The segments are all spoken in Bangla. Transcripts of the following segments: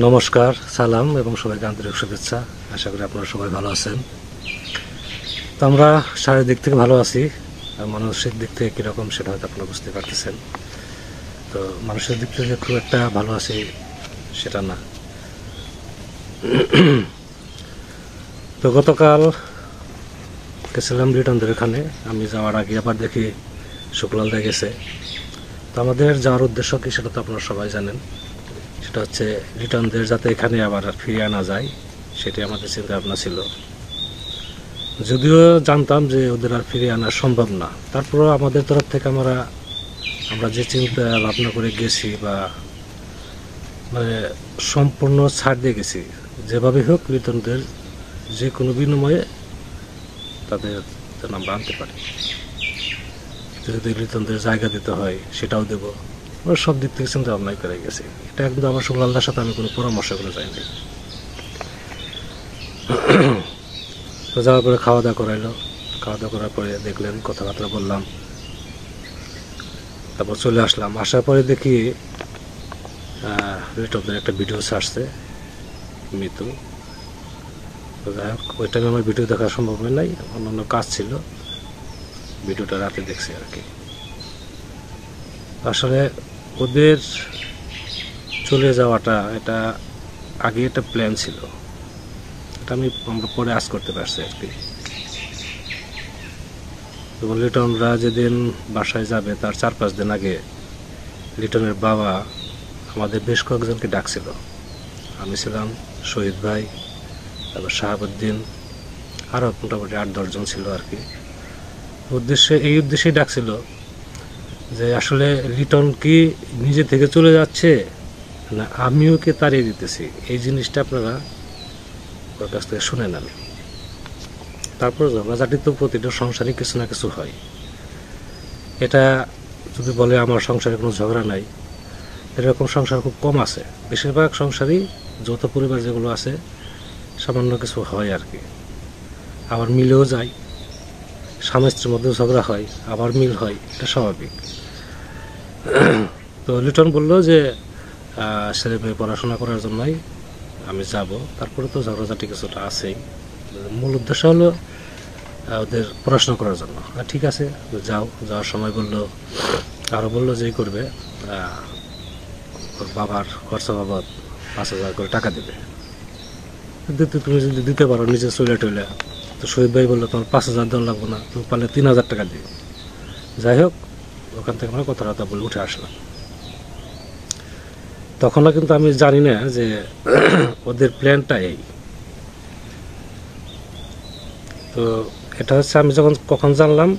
নমস্কার, সালাম এবং সবাইকে আন্তরিক শুভেচ্ছা। আশা করি আপনারা সবাই ভালো আছেন। তো আমরা শারীরিক দিক থেকে ভালো আছি, আর মানসিক দিক থেকে কীরকম সেটা হয়তো আপনারা বুঝতে পারতেছেন। তো মানুষের দিক থেকে খুব একটা ভালো আছি সেটা না। তো গতকাল গেছিলাম লিটনদের এখানে। আমি যাওয়ার আগে আবার দেখি শুক্লালদা গেছে। তো আমাদের যাওয়ার উদ্দেশ্য কী সেটা তো আপনারা সবাই জানেন। সেটা হচ্ছে লিটনদের যাতে এখানে আবার ফিরিয়ে আনা যায়, সেটাই আমাদের চিন্তা ভাবনা ছিল। যদিও জানতাম যে ওদের আর ফিরিয়ে আনা সম্ভব না, তারপরেও আমাদের তরফ থেকে আমরা যে চিন্তা ভাবনা করে গেছি বা মানে সম্পূর্ণ ছাড় দিয়ে গেছি, যেভাবে হোক লিটনদের যে কোনো বিনিময়ে তাদের যেন আমরা আনতে পারি। যদি লিটনদের জায়গা দিতে হয় সেটাও দেবো। ওরা সব দিক থেকে চিন্তা ভাবনাই করে গেছি। এটা কিন্তু আমার শুক্লালদার সাথে আমি কোনো পরামর্শ করে যাইনি। তো যাওয়ার পরে খাওয়া দাওয়া করাইলো। খাওয়া দাওয়া করার পরে দেখলেন, কথাবার্তা বললাম, তারপর চলে আসলাম। আসার পরে দেখি লিটনদের একটা ভিডিও ছাড়ছে, মৃত্যু। তো যাই হোক, ওই টাইমে আমার ভিডিও দেখা সম্ভব হয় নাই, অন্যান্য কাজ ছিল। ভিডিওটা রাতে দেখছি আর কি। আসলে ওদের চলে যাওয়াটা এটা আগে একটা প্ল্যান ছিল, এটা আমরা পরে আজ করতে পারছি আর কি। এবং লিটনরা যেদিন বাসায় যাবে তার 4-5 দিন আগে লিটনের বাবা আমাদের বেশ কয়েকজনকে ডাকছিল। আমি ছিলাম, শহীদ ভাই, তারপর শাহাবুদ্দিন, আরও মোটামুটি 8-10 জন ছিল আর কি। এই উদ্দেশ্যেই ডাকছিল যে আসলে লিটন কি নিজে থেকে চলে যাচ্ছে না আমিও কে তাড়িয়ে দিতেছি, এই জিনিসটা আপনারা ওর কাছ থেকে শুনে নেন। তারপর ঝগড়াঝাটি তো প্রতিটা সংসারে কিছু না কিছু হয়। এটা যদি বলে আমার সংসারে কোনো ঝগড়া নাই, এরকম সংসার খুব কম আছে। বেশিরভাগ সংসারই যৌথ পরিবার যেগুলো আছে সামান্য কিছু হয় আর কি, আবার মিলেও যায়। স্বামী স্ত্রীর মধ্যে ঝগড়া হয়, আবার মিল হয়, এটা স্বাভাবিক। তো লিটন বলল যে ছেলে মেয়ে পড়াশোনা করার জন্যই আমি যাব। তারপরে তো ঝগড়াঝাটি কিছুটা আছেই। মূল উদ্দেশ্য হলো ওদের পড়াশোনা করার জন্য। ঠিক আছে, যাওয়ার সময় আরও বললো যে করবে, ওর বাবার খরচা বাবদ 5,000 করে টাকা দেবে। তুমি যদি দিতে পারো নিজে চলে টইলে। তো শহীদ ভাই বললো তোমার 5,000 দেওয়া লাগবো না, তুমি পারলে 3,000 টাকা দিও। যাই হোক, ওখান থেকে আমরা কথাবার্তা বলে উঠে আসলাম। তখনও কিন্তু আমি জানি না যে ওদের প্ল্যানটা এই। তো এটা হচ্ছে আমি কখন জানলাম,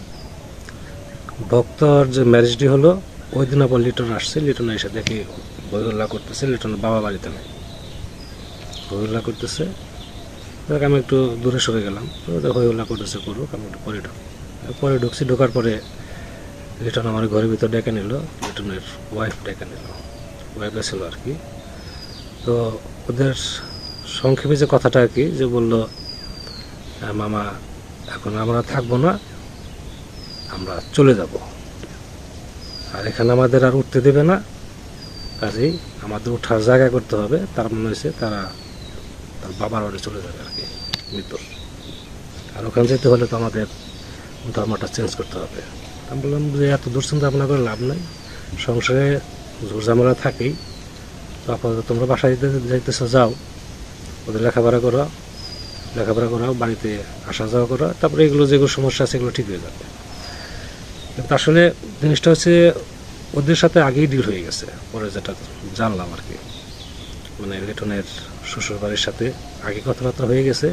ভক্তর যে ম্যারেজ ডে হলো ওই দিন আবার লিটন আসছে। লিটন এসে দেখি হইহল্লা করতেছে, লিটনের বাবা বাড়িতে নেই, হইহল্লা করতেছে। দেখ আমি একটু দূরে সরে গেলাম, হইহল্লা করতেছে, করুক, আমি একটু পরে ঢুকছি। ঢোকার পরে লিটন আমার ঘরের ভিতর ডেকে নিল, লিটনের ওয়াইফ ডেকে নিল, ওয়াইফে ছিল আর কি। তো ওদের সংক্ষেপে যে কথাটা আর কি, যে বললো মামা এখন আমরা থাকবো না, আমরা চলে যাব, আর এখানে আমাদের আর উঠতে দেবে না, কাজেই আমাদের উঠার জায়গা করতে হবে। তার মনে হয়েছে তার বাবার বাড়ি চলে যাবে আর কি, মৃত্যুর। আর ওখানে যেতে হলে তো আমাদের ধর্মটা চেঞ্জ করতে হবে। আমি বললাম যে এত দূর চিন্তা ভাবনা করে লাভ নাই, সংসারে ঝুর ঝামেলা থাকেই। তো আপাতত তোমরা বাসায় যাইতেছো, যাও, ওদের লেখাপড়া করাও, বাড়িতে আসা যাওয়া করা, তারপরে এগুলো যেগুলো সমস্যা আছে এগুলো ঠিক হয়ে যাবে। কিন্তু আসলে জিনিসটা হচ্ছে ওদের সাথে আগেই ডিল হয়ে গেছে। পরে যেটা জানলাম আর কি, মানে লিটনের শ্বশুর বাড়ির সাথে আগে কথাবার্তা হয়ে গেছে,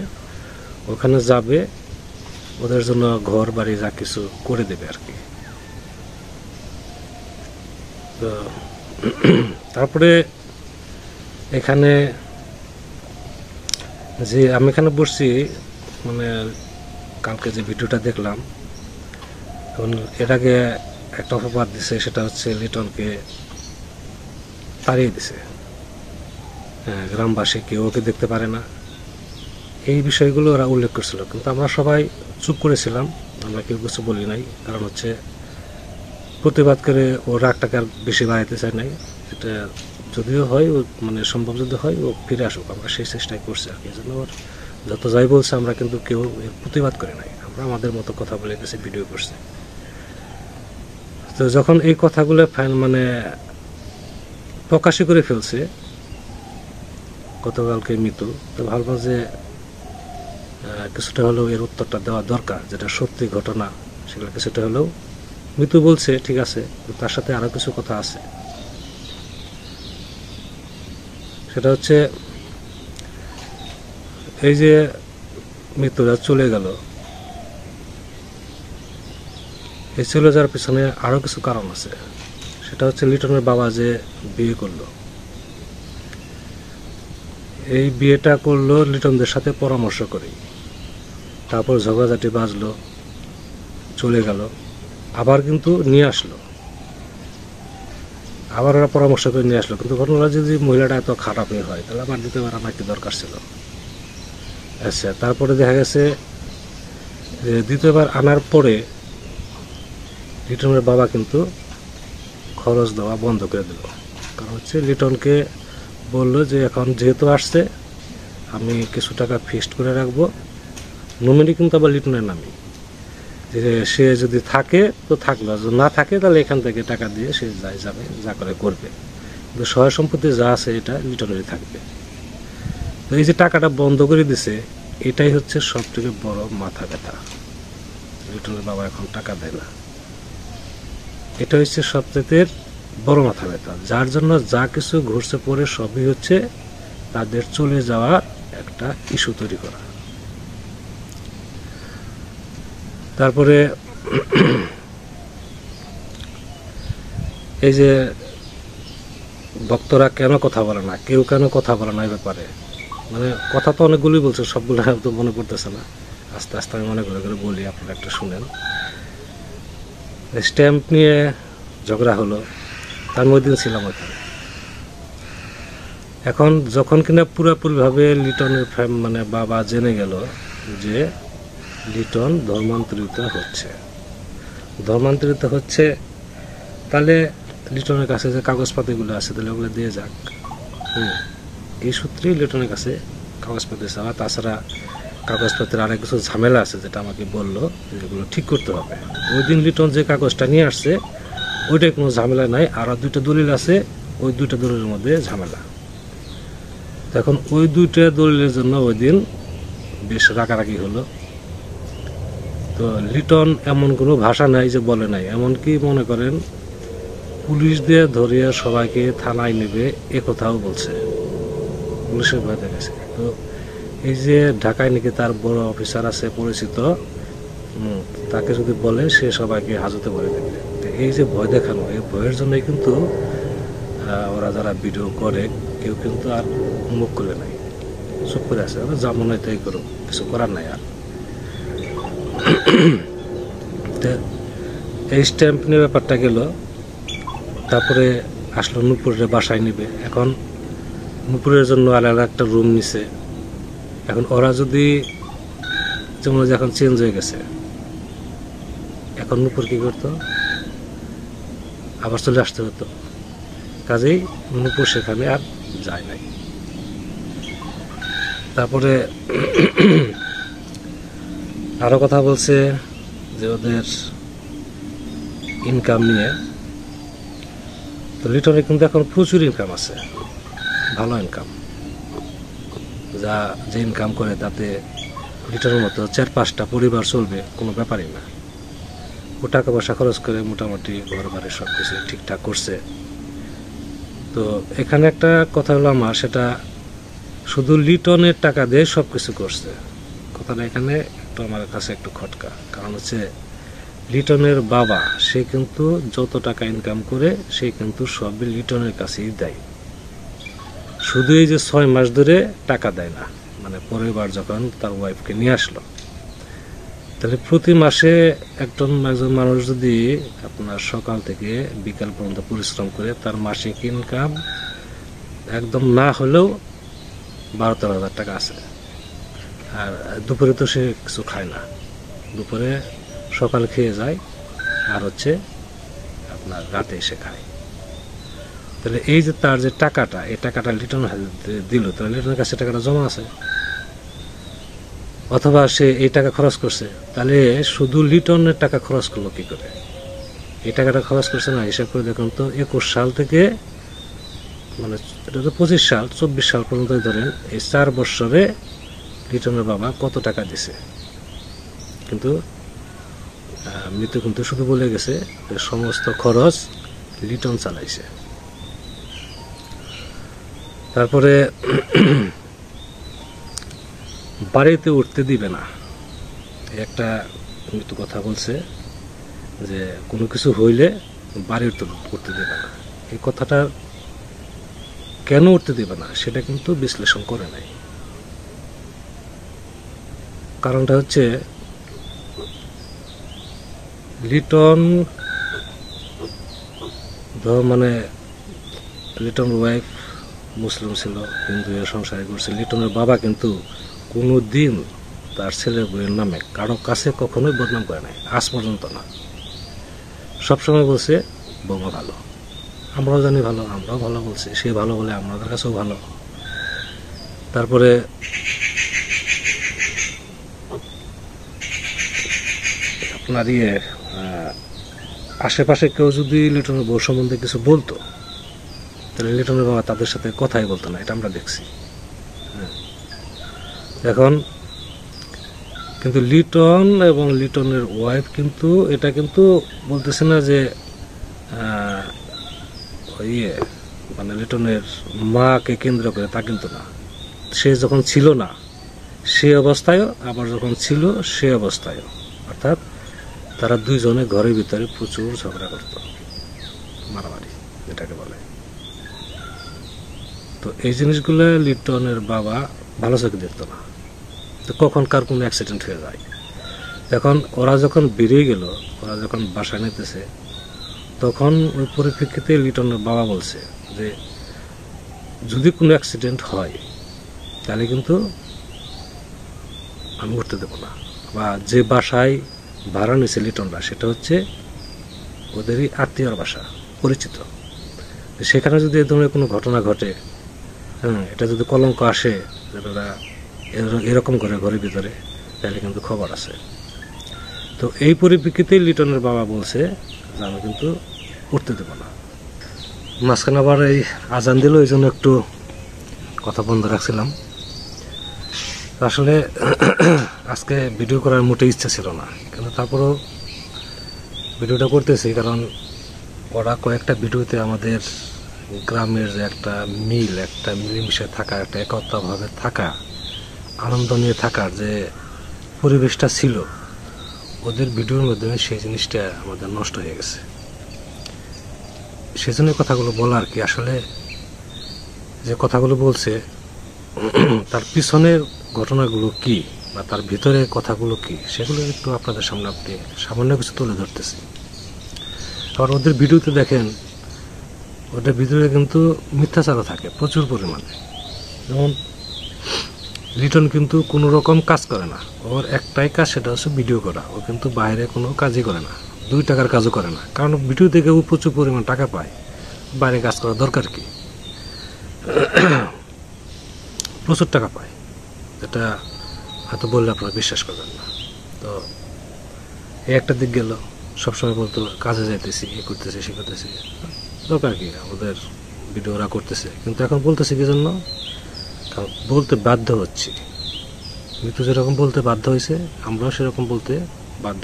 ওখানে যাবে, ওদের জন্য ঘর বাড়ি যা কিছু করে দেবে আর কি। তো তারপরে এখানে যে আমি এখানে বসছি, মানে কালকে যে ভিডিওটা দেখলাম, এখন এর আগে একটা অপবাদ দিছে, সেটা হচ্ছে লিটনকে তাড়িয়ে দিছে। হ্যাঁ, গ্রামবাসী কেউ ওকে দেখতে পারে না, এই বিষয়গুলো ওরা উল্লেখ করছিল। কিন্তু আমরা সবাই চুপ করেছিলাম, আমরা কেউ কিছু বলি নাই। কারণ হচ্ছে প্রতিবাদ করে ও রাগটাকে আর বেশি বাড়াইতে চায় নাই। এটা যদিও হয় ও মানে সম্ভব যদি হয় ও ফিরে আসুক, আমরা সেই চেষ্টাই করছি আর কি। এই জন্য ওর যত যাই বলছে আমরা কিন্তু কেউ এর প্রতিবাদ করে নাই, আমরা আমাদের মতো কথা বলে গেছি, ভিডিও করছি। তো যখন এই কথাগুলো মানে প্রকাশই করে ফেলছে গতকালকে মিতু, তো ভাবলাম যে কিছুটা হলেও এর উত্তরটা দেওয়া দরকার, যেটা সত্যি ঘটনা সেগুলো কিছুটা হলেও মিতু বলছে ঠিক আছে, তার সাথে আরো কিছু কথা আছে। সেটা হচ্ছে এই যে মিতুরা চলে গেল, এই চলে যাওয়ার পিছনে আরো কিছু কারণ আছে। সেটা হচ্ছে লিটনের বাবা যে বিয়ে করলো, এই বিয়েটা করলো লিটনদের সাথে পরামর্শ করে, তারপর ঝগড়াঝাটি বাজলো, চলে গেল, আবার কিন্তু নিয়ে আসলো, আবার ওরা পরামর্শ করে নিয়ে আসলো। কিন্তু ঘটনা যদি মহিলাটা এত খারাপই হয় তাহলে আবার দ্বিতীয়বার আমার কি দরকার ছিল? আচ্ছা, তারপরে দেখা গেছে যে দ্বিতীয়বার আনার পরে লিটনের বাবা কিন্তু খরচ দেওয়া বন্ধ করে দিল। কারণ হচ্ছে লিটনকে বললো যে এখন যেহেতু আসছে আমি কিছু টাকা ফিক্সড করে রাখবো, নমিনি কিন্তু আবার লিটনের নামে, যে সে যদি থাকে তো থাকলো, আর যদি না থাকে তাহলে এখান থেকে টাকা দিয়ে সে যাই যাবে, যা করে করবে, কিন্তু সহায় সম্পত্তি যা আছে এটা লিটনেরই থাকবে। তো এই যে টাকাটা বন্ধ করে দিছে, এটাই হচ্ছে সব থেকে বড় মাথা ব্যথা। লিটনের বাবা এখন টাকা দেয় না, এটা হচ্ছে সবচেয়ে বড় মাথা ব্যথা, যার জন্য যা কিছু ঘটছে পরে সবই হচ্ছে তাদের চলে যাওয়া একটা ইস্যু তৈরি করা। তারপরে এই যে ভক্তরা কেন কথা বলে না, কেউ কেন কথা বলে না এই ব্যাপারে, মানে কথা তো অনেকগুলোই বলছে, সবগুলো তো মনে পড়তেছে না, আস্তে আস্তে আমি মনে করে করে বলি, আপনারা একটু শুনেন। স্ট্যাম্প নিয়ে ঝগড়া হলো, তার মধ্যে ছিলাম ওখানে। এখন যখন কিনা পুরোপুরিভাবে লিটনের মানে বাবা জেনে গেল যে লিটন ধর্মান্তরিত হচ্ছে, তাহলে লিটনের কাছে যে কাগজপাতিগুলো আছে তাহলে ওগুলো দিয়ে যাক। এই সূত্রেই লিটনের কাছে কাগজপাতি চাওয়া। তাছাড়া কাগজপত্রের আরেক কিছু ঝামেলা আছে যেটা আমাকে বললো, যেগুলো ঠিক করতে হবে। ওই দিন লিটন যে কাগজটা নিয়ে আসছে ওইটাই কোনো ঝামেলা নাই, আর দুইটা দলিল আছে, ওই দুইটা দলিলের মধ্যে ঝামেলা। এখন ওই দুইটা দলিলের জন্য ওই দিন বেশ রাগারাগি হলো। তো লিটন এমন কোনো ভাষা নাই যে বলে নাই, এমনকি মনে করেন পুলিশ দিয়ে ধরিয়ে সবাইকে থানায় নেবে এ কথাও বলছে, পুলিশের ভয় দেখেছে। তো এই যে ঢাকায় নাকি তার বড় অফিসার আছে পরিচিত, তাকে যদি বলে সে সবাইকে হাজতে ভরে দেবে। তো এই যে ভয় দেখানো, এই ভয়ের জন্যই কিন্তু ওরা যারা ভিডিও করে কেউ কিন্তু আর মুখ খুলে নাই, চুপ করে আছে, যা মনে হয় তাই করো, কিছু করার নাই আর। এই স্ট্যাম্প নিয়ে ব্যাপারটা গেল। তারপরে আসলো নূপুরের বাসায় নিবে। এখন নূপুরের জন্য আলাদা একটা রুম নিছে। এখন ওরা যদি যেমন এখন চেঞ্জ হয়ে গেছে, এখন নূপুর কি করতো, আবার চলে আসতে হতো, কাজেই নূপুর সেখানে আর যায় নাই। তারপরে আরো কথা বলছে যে ওদের ইনকাম নিয়ে। তো লিটনের কিন্তু এখন প্রচুর ইনকাম আছে, ভালো ইনকাম, যে ইনকাম করে তাতে লিটনের মতো 4-5টা পরিবার চলবে কোনো ব্যাপারই না। ও টাকা পয়সা খরচ করে মোটামুটি ঘর বাড়ি সব কিছু ঠিকঠাক করছে। তো এখানে একটা কথা হলো আমার, সেটা শুধু লিটনের টাকা দিয়ে সব কিছু করছে, কথাটা এখানে একটু আমার কাছে একটু খটকা। কারণ হচ্ছে লিটনের বাবা, সে কিন্তু যত টাকা ইনকাম করে সে কিন্তু সবই লিটনের কাছেই দেয়। শুধু এই যে 6 মাস ধরে টাকা দেয় না, মানে পরের বার যখন তার ওয়াইফকে নিয়ে আসলো, তাহলে প্রতি মাসে একজন মানুষ যদি আপনার সকাল থেকে বিকাল পর্যন্ত পরিশ্রম করে, তার মাসিক ইনকাম একদম না হলেও 12-13 হাজার টাকা আছে। আর দুপুরে তো সে কিছু খায় না, দুপুরে সকালে খেয়ে যায় আর হচ্ছে আপনার রাতে এসে খায়। তাহলে এই যে তার যে টাকাটা, এই টাকাটা লিটনের হাতে দিল, তাহলে লিটনের কাছে টাকাটা জমা আছে, অথবা সে এই টাকা খরচ করছে, তাহলে শুধু লিটনের টাকা খরচ করলো কি করে? এই টাকাটা খরচ করছে না, হিসাব করে দেখুন তো 21 সাল থেকে মানে এটা তো 25 সাল 24 সাল পর্যন্ত ধরেন, এই 4 বছরে লিটনের বাবা কত টাকা দিছে। কিন্তু মৃত্যু কিন্তু শুধু বলে গেছে যে সমস্ত খরচ লিটন চালাইছে। তারপরে বাড়িতে উঠতে দিবে না, একটা মৃত্যু কথা বলছে যে কোনো কিছু হইলে বাড়িতে উঠতে দেবে না। এই কথাটা কেন উঠতে দেবে না সেটা কিন্তু বিশ্লেষণ করে নাই। কারণটা হচ্ছে লিটন মানে লিটন ওয়াইফ মুসলিম ছিল, হিন্দু সংসারে করছে। লিটনের বাবা কিন্তু কোনো দিন তার ছেলের বইয়ের নামে কারো কাছে কখনোই বদনাম করে নাই, আজ পর্যন্ত না। সবসময় বলছে বৌমা ভালো, আমরাও জানি ভালো, আমরাও ভালো বলছি, সে ভালো বলে আমাদের কাছেও ভালো। তারপরে আপনার আশেপাশে কেউ যদি লিটনের বউ সম্বন্ধে কিছু বলতো, তাহলে লিটনের বাবা তাদের সাথে কথাই বলতো না, এটা আমরা দেখছি। এখন কিন্তু লিটন এবং লিটনের ওয়াইফ কিন্তু এটা কিন্তু বলতেছে না যে মানে লিটনের মাকে কেন্দ্র করে, তা কিন্তু না। সে যখন ছিল না সে অবস্থায়ও, আবার যখন ছিল সে অবস্থায়ও, অর্থাৎ তারা দুইজনে ঘরের ভিতরে প্রচুর ঝগড়া করত, মারামারি যেটাকে বলে। তো এই জিনিসগুলো লিটনের বাবা ভালো চোখে দেখতো না। তো কখন কার কোনো অ্যাক্সিডেন্ট হয়ে যায়। এখন ওরা যখন বেরিয়ে গেল, ওরা যখন বাসা নিতেছে, তখন ওই পরিপ্রেক্ষিতে লিটনের বাবা বলছে যে যদি কোনো অ্যাক্সিডেন্ট হয় তাহলে কিন্তু আমি উঠতে দেবো না। বা যে বাসায় ভাড়া নিয়েছে লিটনরা, সেটা হচ্ছে ওদেরই আত্মীয়র বাসা, পরিচিত। সেখানে যদি এ ধরনের কোনো ঘটনা ঘটে, এটা যদি কলঙ্ক আসে ওরা এরকম করে ঘরের ভিতরে, তাহলে কিন্তু খবর আছে। তো এই পরিপ্রেক্ষিতে লিটনের বাবা বলছে যে আমি কিন্তু উঠতে দেবো না। মাঝখানে আবার এই আজান দিল, এই জন্য একটু কথা বন্ধ রাখছিলাম। আসলে আজকে ভিডিও করার মোটেই ইচ্ছা ছিল না, কিন্তু তারপরেও ভিডিওটা করতেছি, কারণ ওরা কয়েকটা ভিডিওতে আমাদের গ্রামের যে একটা মিল, একটা মিলেমিশে থাকা, একটা একতাভাবে থাকা, আনন্দ নিয়ে থাকার যে পরিবেশটা ছিল, ওদের ভিডিওর মাধ্যমে সেই জিনিসটা আমাদের নষ্ট হয়ে গেছে। সেজন্য কথাগুলো বলা আর কি। আসলে যে কথাগুলো বলছে তার পিছনের ঘটনাগুলো কি বা তার ভিতরে কথাগুলো কি, সেগুলো একটু আপনাদের সামনে আপনি সামান্য কিছু তুলে ধরতেছি। আবার ওদের ভিডিওতে দেখেন, ওদের ভিতরে কিন্তু মিথ্যাচারও থাকে প্রচুর পরিমাণে। যেমন লিটন কিন্তু কোনো রকম কাজ করে না, ওর একটাই কাজ, সেটা হচ্ছে ভিডিও করা। ও কিন্তু বাইরে কোনো কাজই করে না, 2 টাকার কাজও করে না, কারণ ভিডিও থেকে ও প্রচুর পরিমাণ টাকা পায়। বাইরে কাজ করার দরকার কি? প্রচুর টাকা পায়, যেটা হয়তো বললে আপনারা বিশ্বাস করবেন না। তো এই একটা দিক গেল। সবসময় বলতো কাজে যাইতেছি, এ করতেছি, সে করতেছি, দরকার কি? আমাদের ভিডিও ওরা করতেছে। কিন্তু এখন বলতেছি কি জন্য? কারণ বলতে বাধ্য হচ্ছি। মৃত্যু যেরকম বলতে বাধ্য হয়েছে, আমরাও সেরকম বলতে বাধ্য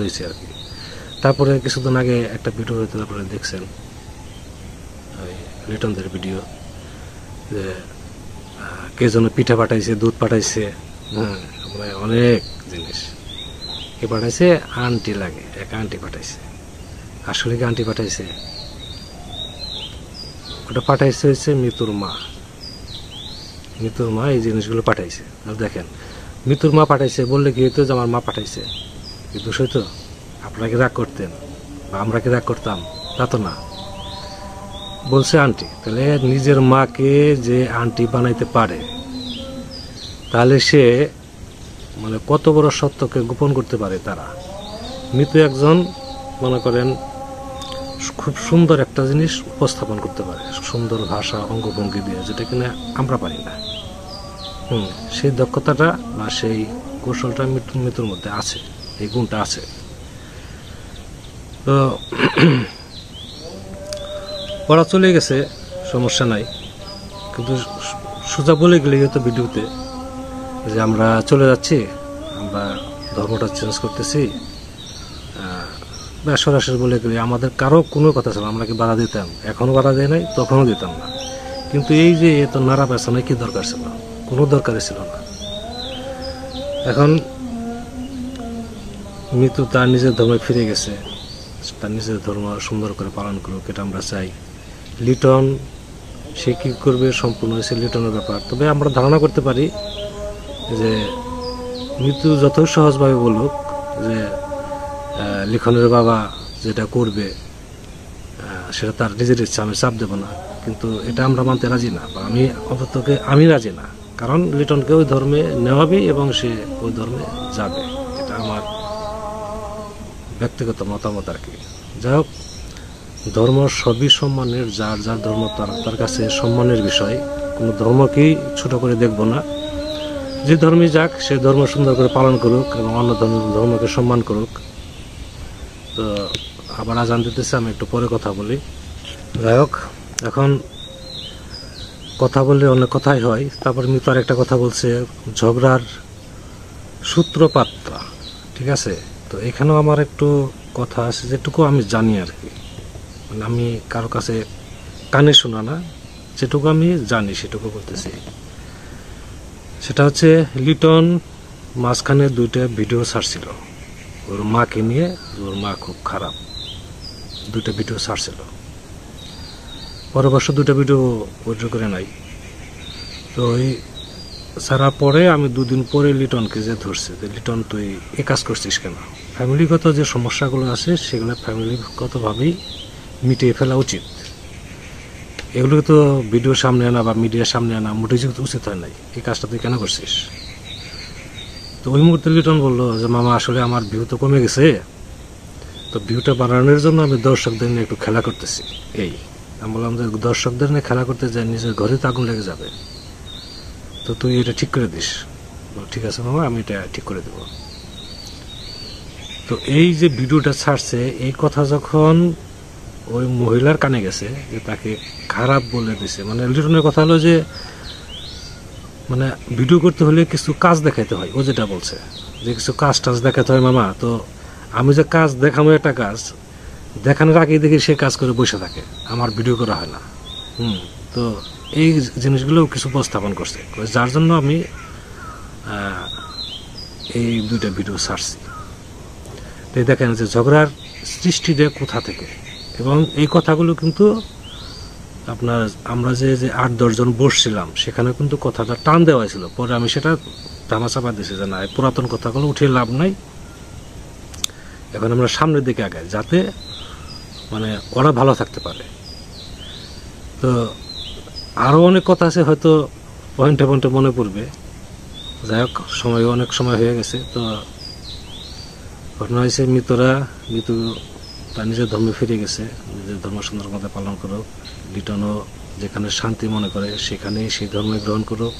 হয়েছি আর কি। তারপরে কিছুদিন আগে একটা ভিডিও হইতে, তারপরে দেখছেন ওই লিটনদের ভিডিও, যে কে যেন পিঠা পাঠাইছে, দুধ পাঠাইছে, মানে অনেক জিনিস। কে পাঠাইছে? আন্টি লাগে, এক আন্টি পাঠাইছে। আসলে কি আন্টি পাঠাইছে? ওটা পাঠাইছে হচ্ছে মৃত্যুর মা। মৃত্যুর মা এই জিনিসগুলো পাঠাইছে। আর দেখেন, মৃত্যুর মা পাঠাইছে বললে কি হইতো যে আমার মা পাঠাইছে? কি দোষ হইতো? আপনারা কি রাগ করতেন বা আমরা কি রাগ করতাম? তা তো না, বলছে আন্টি। তাহলে নিজের মাকে যে আন্টি বানাইতে পারে, তাহলে সে মানে কত বড় সত্যকে গোপন করতে পারে তারা। মৃত্যু একজন মনে করেন খুব সুন্দর একটা জিনিস উপস্থাপন করতে পারে, সুন্দর ভাষা অঙ্গভঙ্গি দিয়ে, যেটা কিনা আমরা পারি না। সেই দক্ষতাটা বা সেই কৌশলটা মিতুর মধ্যে আছে, এই গুণটা আছে। তো ওরা চলে গেছে, সমস্যা নাই, কিন্তু সোজা বলে গেলে হয়তো ভিডিওতে যে আমরা চলে যাচ্ছি, আমরা ধর্মটা চেঞ্জ করতেছি, বা সরাসরি বলে গেলে আমাদের কারো কোনো কথা ছিল, আমরা কি বাধা দিতাম? এখনও বাধা দেয় নাই, তখনও দিতাম না। কিন্তু এই যে এত নাড়া পেছনে কি দরকার ছিল? কোনো দরকারই ছিল না। এখন মৃত্যু তার নিজের ধর্মে ফিরে গেছে, তার নিজের ধর্ম সুন্দর করে পালন করুক, এটা আমরা চাই। লিটন সে কী করবে সম্পূর্ণ হয়েছে লিটনের ব্যাপার। তবে আমরা ধারণা করতে পারি যে মৃত্যু যত সহজভাবে বলুক যে লিখনের বাবা যেটা করবে সেটা তার নিজের ইচ্ছা, আমি চাপ দেবো না, কিন্তু এটা আমরা মানতে রাজি না, বা আমি রাজি না। কারণ লিটনকে ওই ধর্মে নেওয়াবে এবং সে ওই ধর্মে যাবে, এটা আমার ব্যক্তিগত মতামত আর কি। যাই হোক, ধর্ম সবই সম্মানের, যার যার ধর্ম তার কাছে সম্মানের বিষয়। কোনো ধর্মকেই ছোট করে দেখব না, যে ধর্মে যাক সে ধর্ম সুন্দর করে পালন করুক এবং অন্য ধর্মকে সম্মান করুক। তো আবার আজান দিতেছে, আমি একটু পরে কথা বলি। যাই হোক, এখন কথা বললে অনেক কথাই হয়। তারপর মৃত্যু আর একটা কথা বলছে, ঝগড়ার সূত্রপাতটা, ঠিক আছে? তো এখানেও আমার একটু কথা আছে, যেটুকু আমি জানি আর কি, মানে আমি কারো কাছে কানে শোনা না, যেটুকু আমি জানি সেটুকু বলতেছি। সেটা হচ্ছে লিটন মাঝখানে 2টা ভিডিও ছাড়ছিল ওর মাকে নিয়ে, ওর মা খুব খারাপ, 2টা ভিডিও ছাড়ছিল। পরের বছর 2টা ভিডিও উইথড্র করে নাই। তো ওই ছাড়ার পরে আমি 2 দিন পরে লিটনকে যে ধরছে, যে লিটন তুই এ কাজ করছিস কেন? ফ্যামিলিগত যে সমস্যাগুলো আছে সেগুলো ফ্যামিলিগতভাবেই মিটিয়ে ফেলা উচিত। এগুলো তো ভিডিওর সামনে আনা বা মিডিয়ার সামনে আনা মোটেই উচিত হয় নাই। এই কাজটা তুই কেন করছিস? তো ওই মুহূর্তে লিটন বললো যে মামা আসলে আমার ভিউ তো কমে গেছে, তো ভিউটা বাড়ানোর জন্য আমি দর্শকদের নিয়ে একটু খেলা করতেছি। এই আমি বললাম যে দর্শকদের নিয়ে খেলা করতে যাই, নিজের ঘরে তো আগুন লেগে যাবে, তো তুই এটা ঠিক করে দিস। ঠিক আছে মামা, আমি এটা ঠিক করে দেব। তো এই যে ভিডিওটা ছাড়ছে, এই কথা যখন ওই মহিলার কানে গেছে যে তাকে খারাপ বলে দিছে, মানে লিটনের কথা হলো যে মানে ভিডিও করতে হলে কিছু কাজ দেখাইতে হয়, ও যেটা বলছে যে কিছু কাজ টাজ দেখাতে হয় মামা। তো আমি যে কাজ দেখাবো, একটা কাজ দেখানোর আগেই দেখি সে কাজ করে বসে থাকে, আমার ভিডিও করা হয় না। তো এই জিনিসগুলো কিছু উপস্থাপন করছে, যার জন্য আমি এই 2টা ভিডিও ছাড়ছি। তো দেখেন যে ঝগড়ার সৃষ্টিটা কোথা থেকে, এবং এই কথাগুলো কিন্তু আপনার আমরা যে 8-10 জন বসছিলাম সেখানে কিন্তু কথাটা টান দেওয়া হয়েছিল। পরে আমি সেটা ধামাচাপা দিয়েছি যে না, এই পুরাতন কথাগুলো উঠিয়ে লাভ নাই, এখন আমরা সামনের দিকে আগাই, যাতে মানে ওরা ভালো থাকতে পারে। তো আরও অনেক কথা আছে, হয়তো পয়েন্টে পয়েন্টে মনে পড়বে। যাই হোক, অনেক সময় হয়ে গেছে। তো ঘটনা হয়েছে, মৃত্যু তার নিজের ধর্মে ফিরে গেছে, নিজের ধর্ম সুন্দর মতো পালন করুক। লিটনও যেখানে শান্তি মনে করে সেখানেই সেই ধর্মে গ্রহণ করুক,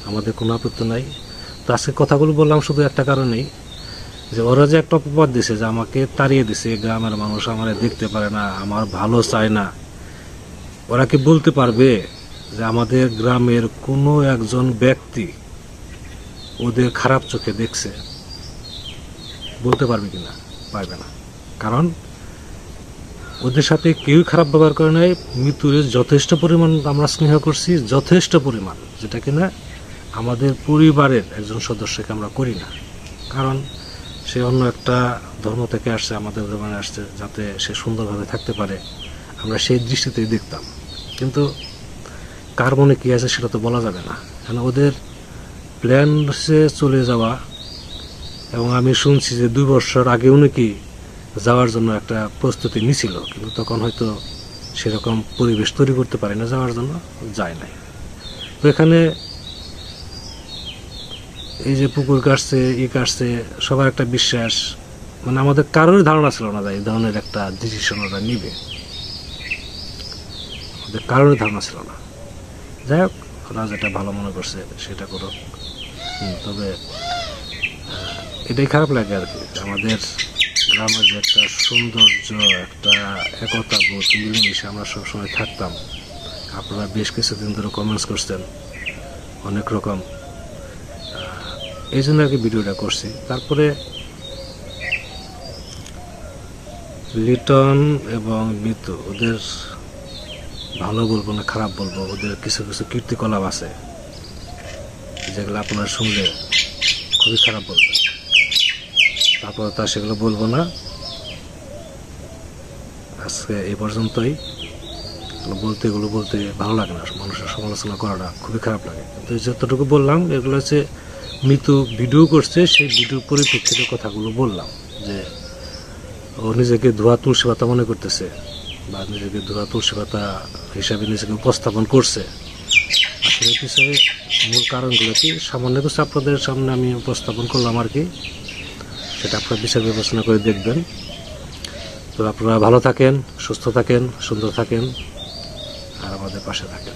আমাদের কোনো আপত্তি নাই। তো আজকে কথাগুলো বললাম শুধু একটা কারণেই, যে ওরা যে একটা অপবাদ দিছে যে আমাকে তাড়িয়ে দিছে, গ্রামের মানুষ আমার দেখতে পারে না, আমার ভালো চায় না। ওরা কি বলতে পারবে যে আমাদের গ্রামের কোনো একজন ব্যক্তি ওদের খারাপ চোখে দেখছে? বলতে পারবে কিনা? পারবে না। কারণ ওদের সাথে কেউই খারাপ ব্যবহার করে নাই। মৃত্যুর যথেষ্ট পরিমাণ আমরা স্নেহ করছি, যথেষ্ট পরিমাণ, যেটা কিনা আমাদের পরিবারের একজন সদস্যকে আমরা করি না। কারণ সে অন্য একটা ধর্ম থেকে আসছে, আমাদের ধর্মে আসছে, যাতে সে সুন্দরভাবে থাকতে পারে, আমরা সেই দৃষ্টিতেই দেখতাম। কিন্তু কার মনে কী আছে সেটা তো বলা যাবে না, কারণ ওদের প্ল্যান হচ্ছে চলে যাওয়া। এবং আমি শুনছি যে 2 বছর আগেও নাকি যাওয়ার জন্য একটা প্রস্তুতি নিছিল, কিন্তু তখন হয়তো সেরকম পরিবেশ তৈরি করতে পারে না, যাওয়ার জন্য যায় নাই। তো এখানে এই যে পুকুর কাটছে, কাটছে, সবার একটা বিশ্বাস, মানে আমাদের কারোর ধারণা ছিল না যে এই ধরনের একটা ডিসিশন ওরা নিবে। ওদের কারণে ধারণা ছিল না। যাই হোক, ওরা যেটা ভালো মনে করছে সেটা করুক। তবে এটাই খারাপ লাগে আর কি, আমাদের গ্রামের যে একটা সৌন্দর্য, একটা একতা বোধ, মিলেমিশে আমরা সবসময় থাকতাম। আপনারা বেশ কিছুদিন ধরে কমেন্টস করছেন অনেক রকম, এই জন্য আর কি ভিডিওটা করছি। তারপরে লিটন এবং মিতু, ওদের ভালো বলবো না খারাপ বলবো, ওদের কিছু কিছু কীর্তিকলাপ আছে যেগুলো আপনারা শুনলে খুবই খারাপ বলবেন। তারপরে তা সেগুলো বলবো না। আজকে এই পর্যন্তই। এগুলো বলতে ভালো লাগে না, মানুষের সমালোচনা করাটা খুবই খারাপ লাগে। কিন্তু যতটুকু বললাম এগুলো হচ্ছে মিতু ভিডিও করছে, সেই ভিডিওর পরিপ্রেক্ষিতে কথাগুলো বললাম, যে ও নিজেকে ধোয়া তুলসী পাতা মনে করতেছে বা নিজেকে ধোয়া তুলসী পাতা হিসাবে নিজেকে উপস্থাপন করছে। আসলে পিছনে মূল কারণগুলো কি সামান্য কিছু আপনাদের সামনে আমি উপস্থাপন করলাম আর কি, সেটা আপনারা বিচার বিবেচনা করে দেখবেন। তো আপনারা ভালো থাকেন, সুস্থ থাকেন, সুন্দর থাকেন, আর আমাদের পাশে থাকেন।